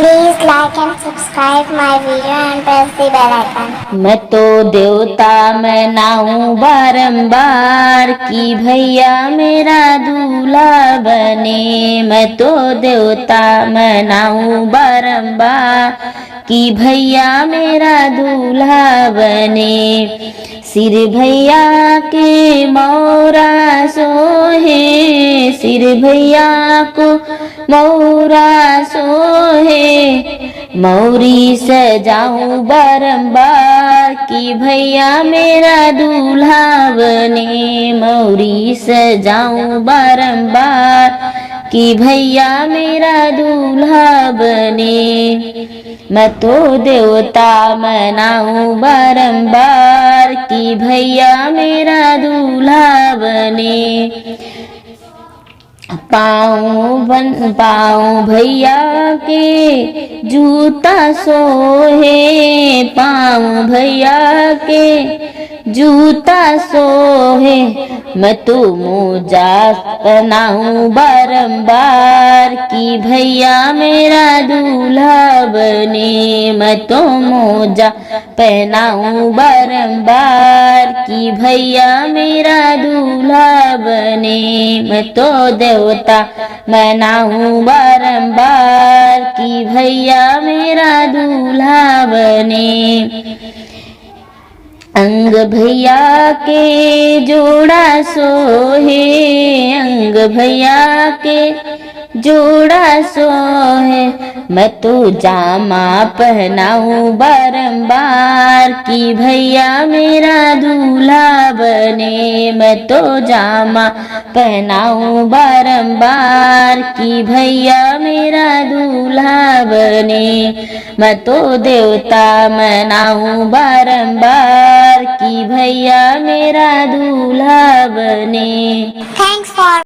Please like and subscribe my video and press the bell icon. मैं तो देवता मनाऊं बारंबार कि भैया मेरा दूल्हा बने। मैं तो देवता मनाऊं बारंबार कि भैया मेरा दूल्हा बने। सिर भैया के मौरा सोहे, सिर भैया को मौरा सोहे। मौरी सजाऊं बारंबार कि भैया मेरा दूल्हा बने। मौरी सजाऊं बारंबार कि भैया मेरा दूल्हा बने। मैं तो देवता मनाऊं बारंबार कि भैया मेरा दूल्हा बने। पाऊं भैया के जूता सोहे, पाऊं भैया के जूता सोहे। मैं तो मोजा पहनाऊं बारंबार कि भैया मेरा दूल्हा बने। मैं तो मोजा पहनाऊं बारंबार कि भैया मेरा दूल्हा बने। मैं तो देवता मनाऊं बारंबार कि भैया मेरा दूल्हा बने। अंग भैया के जोड़ा सोहे, अंग भैया के जोड़ा सोहे। मैं तो जामा पहनाऊं बारंबार कि भैया मेरा दूल्हा बने। मैं तो जामा पहनाऊं बारंबार कि भैया मेरा दूल्हा बने। मैं तो देवता मनाऊं बारंबार कि भैया मेरा दूल्हा बने। Thanks for